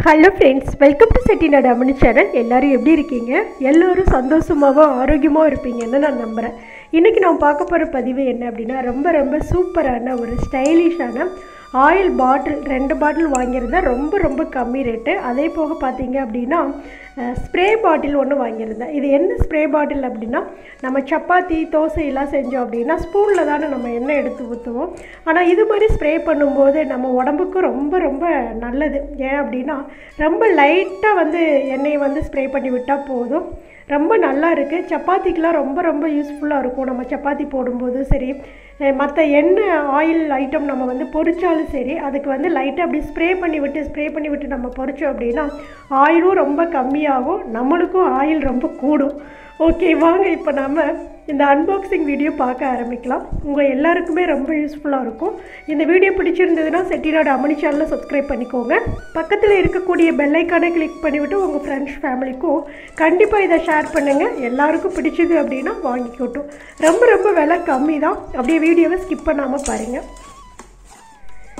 Hello friends, welcome to Chettinad Ammani channel. எல்லோரும் எப்படி இருக்கீங்க? எல்லோரும் சந்தோஷமாகவும் ஆரோக்கியமாக இருப்பீங்கன்னு நான் நம்புகிறேன். இன்றைக்கி நான் பார்க்க போகிற பதிவு என்ன அப்படின்னா, ரொம்ப ரொம்ப சூப்பரான ஒரு ஸ்டைலிஷான ஆயில் பாட்டில் 2 பாட்டில் வாங்கியிருந்தேன். ரொம்ப கம்மி ரேட்டு. அதே போக பார்த்தீங்க அப்படின்னா ஸ்ப்ரே பாட்டில் ஒன்று வாங்கியிருந்தேன். இது என்ன ஸ்ப்ரே பாட்டில் அப்படின்னா, நம்ம சப்பாத்தி தோசை எல்லாம் செஞ்சோம் அப்படின்னா ஸ்பூனில் தானே நம்ம எண்ணெய் எடுத்து ஊற்றுவோம். ஆனால் இது மாதிரி ஸ்ப்ரே பண்ணும்போது நம்ம உடம்புக்கு ரொம்ப நல்லது. ஏன் அப்படின்னா ரொம்ப லைட்டாக எண்ணெயை ஸ்ப்ரே பண்ணி விட்டால் போதும். ரொம்ப நல்லா இருக்குது. சப்பாத்திக்கெலாம் ரொம்ப யூஸ்ஃபுல்லாக இருக்கும். நம்ம சப்பாத்தி போடும்போது சரி, மற்ற எண்ணெய் ஆயில் ஐட்டம் நம்ம பொரிச்சாலும் சரி, அதுக்கு லைட்டாக அப்படி ஸ்ப்ரே பண்ணி விட்டு நம்ம பொரிச்சோம் அப்படின்னா ஆயிலும் ரொம்ப கம்மியாகும், நம்மளுக்கும் ஆயில் ரொம்ப கூடும். ஓகே, வாங்க இப்போ நம்ம இந்த அன்பாக்சிங் வீடியோ பார்க்க ஆரம்பிக்கலாம். உங்கள் எல்லாருக்குமே ரொம்ப யூஸ்ஃபுல்லாக இருக்கும். இந்த வீடியோ பிடிச்சிருந்ததுன்னா செட்டிநாடு அம்மனி சேனலை சப்ஸ்கிரைப் பண்ணிக்கோங்க. பக்கத்தில் இருக்கக்கூடிய பெல் ஐக்கானை கிளிக் பண்ணிவிட்டு உங்கள் ஃப்ரெண்ட்ஸ் ஃபேமிலிக்கும் கண்டிப்பாக இதை ஷேர் பண்ணுங்கள். எல்லாருக்கும் பிடிச்சது அப்படின்னா வாங்கிக்கட்டும். ரொம்ப விலை கம்மி தான். அப்படியே வீடியோவை ஸ்கிப் பண்ணாமல் பாருங்கள்.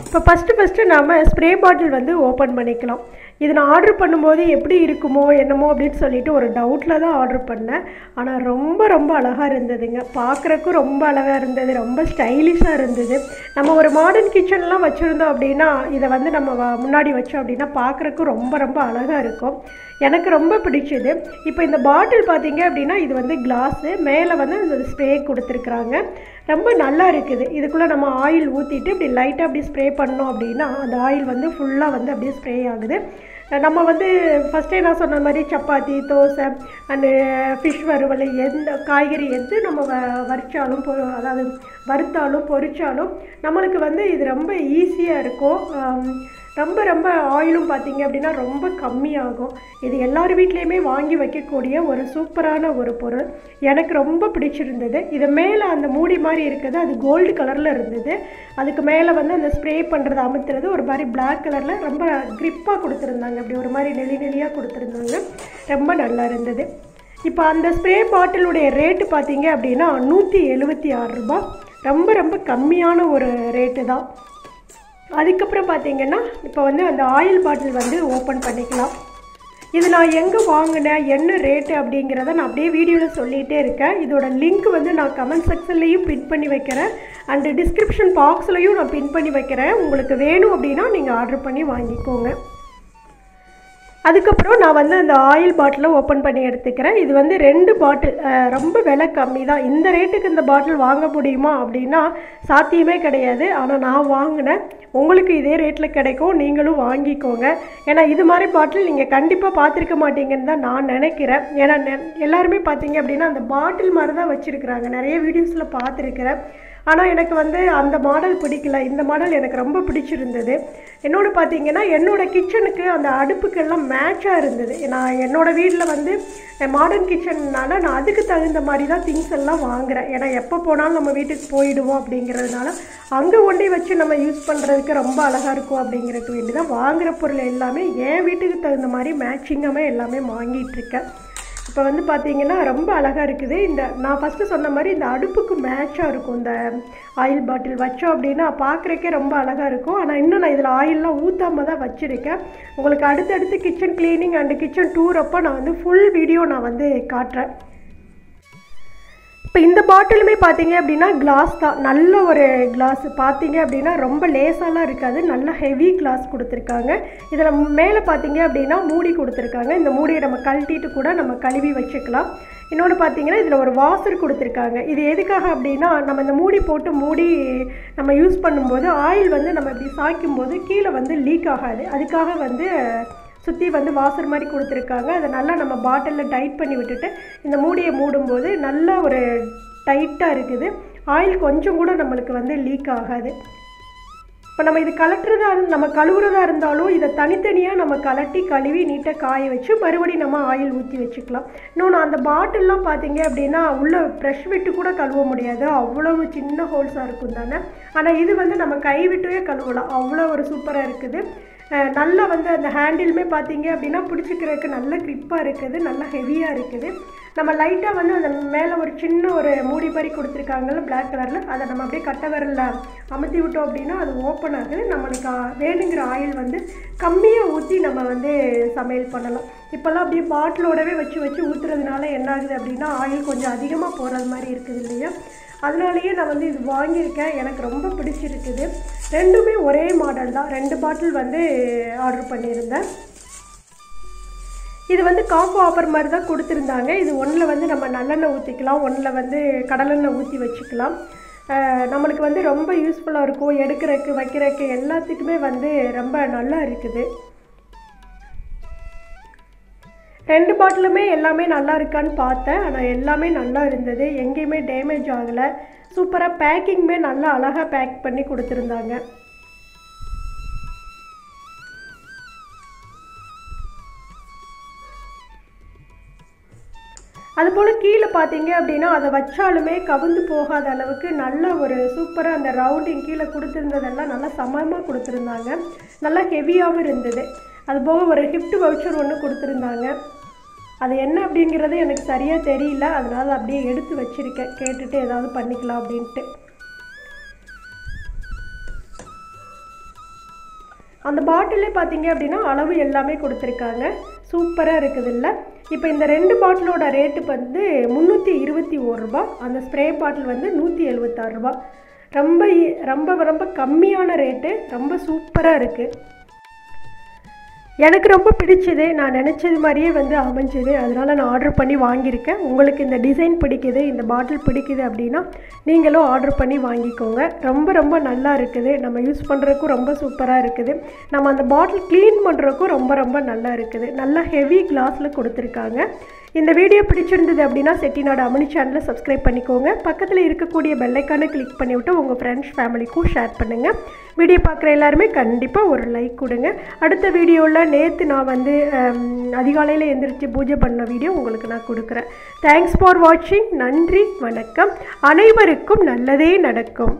இப்போ ஃபஸ்ட்டு நாம் ஸ்ப்ரே பாட்டில் ஓப்பன் பண்ணிக்கலாம். இது நான் ஆர்டர் பண்ணும்போது எப்படி இருக்குமோ என்னமோ அப்படின்னு சொல்லிட்டு ஒரு டவுட்டில் தான் ஆர்டர் பண்ணேன். ஆனால் ரொம்ப அழகாக இருந்ததுங்க. பார்க்குறக்கும் ரொம்ப அழகாக இருந்தது, ரொம்ப ஸ்டைலிஷாக இருந்தது. நம்ம ஒரு மாடர்ன் கிச்சன்லாம் வச்சுருந்தோம் அப்படின்னா இதை நம்ம முன்னாடி வச்சோம் அப்படின்னா பார்க்குறக்கும் ரொம்ப அழகாக இருக்கும். எனக்கு ரொம்ப பிடிச்சது. இப்போ இந்த பாட்டில் பார்த்தீங்க அப்படின்னா இது கிளாஸு, மேலே அந்த ஸ்ப்ரே கொடுத்துருக்குறாங்க. ரொம்ப நல்லா இருக்குது. இதுக்குள்ளே நம்ம ஆயில் ஊற்றிட்டு இப்படி லைட்டாக அப்படி ஸ்ப்ரே பண்ணோம் அப்படின்னா அந்த ஆயில் ஃபுல்லாக அப்படியே ஸ்ப்ரே ஆகுது. நம்ம ஃபஸ்ட்டே நான் சொன்ன மாதிரி சப்பாத்தி தோசை அண்டு ஃபிஷ் வறுவல் எந்த காய்கறி எது நம்ம வறுத்தாலும் அதாவது வறுத்தாலும் பொரித்தாலும் நம்மளுக்கு இது ரொம்ப ஈஸியாக இருக்கும். ரொம்ப ஆயிலும் பார்த்திங்க அப்படின்னா ரொம்ப கம்மியாகும். இது எல்லார் வீட்லேயுமே வாங்கி வைக்கக்கூடிய ஒரு சூப்பரான ஒரு பொருள். எனக்கு ரொம்ப பிடிச்சிருந்தது. இது மேலே அந்த மூடி மாதிரி இருக்குது, அது கோல்டு கலரில் இருந்தது. அதுக்கு மேலே அந்த ஸ்ப்ரே பண்ணுறது அமுத்துறது ஒரு மாதிரி பிளாக் கலரில் ரொம்ப க்ரிப்பாக கொடுத்துருந்தாங்க. அப்படி ஒரு மாதிரி நெளியாக கொடுத்துருந்தாங்க. ரொம்ப நல்லா இருந்தது. இப்போ அந்த ஸ்ப்ரே பாட்டிலுடைய ரேட்டு பார்த்திங்க அப்படின்னா 176 ரூபாய். ரொம்ப கம்மியான ஒரு ரேட்டு தான். அதுக்கப்புறம் பார்த்திங்கன்னா இப்போ அந்த ஆயில் பாட்டில் ஓப்பன் பண்ணிக்கலாம். இது நான் எங்கே வாங்கினேன், என்ன ரேட்டு அப்படிங்கிறத நான் அப்படியே வீடியோவில் சொல்லிகிட்டே இருக்கேன். இதோட லிங்க் நான் கமெண்ட் செக்ஷன்லேயும் பின் பண்ணி வைக்கிறேன், அண்டு டிஸ்கிரிப்ஷன் பாக்ஸ்லையும் நான் பின் பண்ணி வைக்கிறேன். உங்களுக்கு வேணும் அப்படின்னா நீங்கள் ஆர்டர் பண்ணி வாங்கிக்கோங்க. அதுக்கப்புறம் நான் அந்த ஆயில் பாட்டிலை ஓப்பன் பண்ணி எடுத்துக்கிறேன். இது 2 பாட்டில் ரொம்ப விலை கம்மி தான். இந்த ரேட்டுக்கு இந்த பாட்டில் வாங்க முடியுமா அப்படின்னா சாத்தியமே கிடையாது. ஆனால் நான் வாங்கினேன். உங்களுக்கு இதே ரேட்டில் கிடைக்கும், நீங்களும் வாங்கிக்கோங்க. ஏன்னா இது மாதிரி பாட்டில் நீங்கள் கண்டிப்பாக பார்த்துருக்க மாட்டீங்கன்னு தான் நான் நினைக்கிறேன். ஏன்னா எல்லாருமே பார்த்தீங்க அப்படின்னா அந்த பாட்டில் மாதிரி தான் வச்சுருக்குறாங்க. நிறைய வீடியோஸில் பார்த்துருக்கிறேன். ஆனால் எனக்கு அந்த மாடல் பிடிக்கல. இந்த மாடல் எனக்கு ரொம்ப பிடிச்சிருந்தது. இன்னொன்று பார்த்தீங்கன்னா என்னோடய கிச்சனுக்கு அந்த அடுப்புக்கெல்லாம் மேட்சாக இருந்தது. நான் என்னோடய வீட்டில் மாடர்ன் கிச்சன்னால நான் அதுக்கு தகுந்த மாதிரி தான் திங்ஸ் எல்லாம் வாங்குகிறேன். ஏன்னா எப்போ போனாலும் நம்ம வீட்டுக்கு போயிடுவோம் அப்படிங்கிறதுனால அங்கே ஒண்டி வச்சு நம்ம யூஸ் பண்ணுறதுக்கு ரொம்ப அழகாக இருக்கும் அப்படிங்கிறதுக்கு வேண்டி தான் வாங்குகிற பொருள் எல்லாமே என் வீட்டுக்கு தகுந்த மாதிரி மேட்சிங்காகவே எல்லாமே வாங்கிட்டுருக்கேன். இப்போ பார்த்தீங்கன்னா ரொம்ப அழகாக இருக்குது. நான் ஃபஸ்ட்டு சொன்ன மாதிரி இந்த அடுப்புக்கு மேட்சாக இருக்கும். இந்த ஆயில் பாட்டில் வச்சோம் அப்படின்னா பார்க்குறக்கே ரொம்ப அழகாக இருக்கும். ஆனால் இன்னும் நான் இதில் ஆயிலெலாம் ஊற்றாமல் தான் வச்சுருக்கேன். உங்களுக்கு அடுத்தடுத்து kitchen cleaning and kitchen tour அப்போ நான் ஃபுல் வீடியோ நான் காட்டுறேன். இப்போ இந்த பாட்டிலுமே பார்த்தீங்க அப்படின்னா கிளாஸ் தான். நல்ல ஒரு கிளாஸ் பார்த்தீங்க அப்படின்னா ரொம்ப லேசாலாம் இருக்காது, நல்ல ஹெவி கிளாஸ் கொடுத்துருக்காங்க. இதில் மேலே பார்த்தீங்க அப்படின்னா மூடி கொடுத்துருக்காங்க. இந்த மூடியை நம்ம கழட்டிட்டு கூட நம்ம கழுவி வச்சுக்கலாம். இன்னொன்று பார்த்தீங்கன்னா இதில் ஒரு வாசர் கொடுத்துருக்காங்க. இது எதுக்காக அப்படின்னா நம்ம இந்த மூடி போட்டு மூடி நம்ம யூஸ் பண்ணும்போது ஆயில் நம்ம இப்படி சாய்க்கும்போது கீழே லீக் ஆகாது. அதுக்காக சுற்றி வாசர் மாதிரி கொடுத்துருக்காங்க. அதை நல்லா நம்ம பாட்டிலில் டைட் பண்ணி விட்டுட்டு இந்த மூடியை மூடும்போது நல்லா ஒரு டைட்டாக இருக்குது. ஆயில் கொஞ்சம் கூட நம்மளுக்கு லீக் ஆகாது. இப்போ நம்ம இது நம்ம கழுவுறதா இருந்தாலும் இதை தனித்தனியாக நம்ம கழுவி நீட்டாக காய வச்சு மறுபடியும் நம்ம ஆயில் ஊற்றி வச்சுக்கலாம். இன்னொன்று அந்த பாட்டில்லாம் பார்த்தீங்க அப்படின்னா உள்ளே ப்ரெஷ் விட்டு கூட கழுவ முடியாது, அவ்வளவு சின்ன ஹோல்ஸாக இருக்கும் தானே. ஆனால் இது நம்ம கை விட்டுவே கழுவலாம், அவ்வளோ ஒரு சூப்பராக இருக்குது. நல்லா வந்து அந்த ஹேண்டிலுமே பார்த்தீங்க அப்படின்னா பிடிச்சிக்கிறதுக்கு நல்ல க்ரிப்பாக இருக்குது, நல்லா ஹெவியாக இருக்குது. நம்ம லைட்டாக வந்து அந்த மேலே ஒரு சின்ன ஒரு மூடி மாதிரி கொடுத்துருக்காங்கல்ல பிளாக் கலரில், அதை நம்ம அப்படியே கட்டை விரலில் அமுத்தி விட்டோம் அப்படின்னா அது ஓப்பன் ஆகுது. நம்மளுக்கு வேணுங்கிற ஆயில் வந்து கம்மியாக ஊற்றி நம்ம வந்து சமையல் பண்ணலாம். இப்போல்லாம் அப்படியே பாட்டிலோடவே வச்சு ஊற்றுறதுனால என்ன ஆகுது அப்படின்னா ஆயில் கொஞ்சம் அதிகமாக போகிறது மாதிரி இருக்குது இல்லையா. அதனாலேயே நான் வந்து இது வாங்கியிருக்கேன், எனக்கு ரொம்ப பிடிச்சிருக்குது. ரெண்டுமே ஒரே மாடல் தான், 2 பாட்டில் வந்து ஆர்டர் பண்ணியிருந்தேன். இது வந்து காம்போ ஆஃபர் மாதிரி தான் கொடுத்துருந்தாங்க. இது ஒன்றில் வந்து நம்ம நல்லெண்ணெய் ஊற்றிக்கலாம், ஒன்றில் வந்து கடலெண்ணெய் ஊற்றி வச்சுக்கலாம். நம்மளுக்கு வந்து ரொம்ப யூஸ்ஃபுல்லாக இருக்கும், எடுக்கிறதுக்கு வைக்கிறதுக்கு எல்லாத்துக்குமே வந்து ரொம்ப நல்லா இருக்குது. 2 பாட்டிலுமே எல்லாமே நல்லா இருக்கான்னு பார்த்தேன், ஆனால் எல்லாமே நல்லா இருந்தது, எங்கேயுமே டேமேஜ் ஆகலை. சூப்பராக பேக்கிங்குமே நல்லா அழகாக பேக் பண்ணி கொடுத்துருந்தாங்க. அதுபோல் கீழே பார்த்தீங்க அப்படின்னா அதை வச்சாலுமே கவுந்து போகாத அளவுக்கு நல்ல ஒரு சூப்பராக அந்த ரவுண்டிங் கீழே கொடுத்துருந்ததெல்லாம் நல்லா சமமாக கொடுத்துருந்தாங்க, நல்லா ஹெவியாகவும் இருந்தது. அதுபோக ஒரு கிஃப்ட் வவுச்சர் ஒன்று கொடுத்துருந்தாங்க, அது என்ன அப்படிங்கிறது எனக்கு சரியாக தெரியல, அதனால் அப்படியே எடுத்து வச்சுருக்கேன், கேட்டுட்டு ஏதாவது பண்ணிக்கலாம் அப்படின்ட்டு. அந்த பாட்டிலே பார்த்தீங்க அப்படின்னா அளவு எல்லாமே கொடுத்துருக்காங்க, சூப்பராக இருக்குது இல்லை. இப்போ இந்த 2 பாட்டிலோட ரேட்டு வந்து 321 ரூபா, அந்த ஸ்ப்ரே பாட்டில் வந்து 176 ரூபா. ரொம்ப ரொம்ப ரொம்ப கம்மியான ரேட்டு, ரொம்ப சூப்பராக இருக்குது. எனக்கு ரொம்ப பிடிச்சது, நான் நினச்சது மாதிரியே வந்து அமைஞ்சது, அதனால் நான் ஆர்டர் பண்ணி வாங்கியிருக்கேன். உங்களுக்கு இந்த டிசைன் பிடிக்குது, இந்த பாட்டில் பிடிக்குது அப்படின்னா நீங்களும் ஆர்டர் பண்ணி வாங்கிக்கோங்க. ரொம்ப ரொம்ப நல்லா இருக்குது, நம்ம யூஸ் பண்ணுறதுக்கும் ரொம்ப சூப்பராக இருக்குது, நம்ம அந்த பாட்டில் க்ளீன் பண்ணுறதுக்கும் ரொம்ப ரொம்ப நல்லா இருக்குது. நல்லா ஹெவி கிளாஸில் கொடுத்துருக்காங்க. இந்த வீடியோ பிடிச்சிருந்தது அப்படின்னா செட்டிநாடு அம்மணி சேனலை சப்ஸ்கிரைப் பண்ணிக்கோங்க. பக்கத்தில் இருக்கக்கூடிய பெல் ஐக்கானை கிளிக் பண்ணிவிட்டு உங்கள் ஃப்ரெண்ட்ஸ் ஃபேமிலிக்கும் ஷேர் பண்ணுங்கள். வீடியோ பார்க்குற எல்லாருமே கண்டிப்பாக ஒரு லைக் கொடுங்க. அடுத்த வீடியோவில் நேற்று நான் வந்து அதிகாலையில் எந்திரிச்சு பூஜை பண்ண வீடியோ உங்களுக்கு நான் கொடுக்குறேன். தேங்க்ஸ் ஃபார் வாட்சிங். நன்றி, வணக்கம். அனைவருக்கும் நல்லதே நடக்கும்.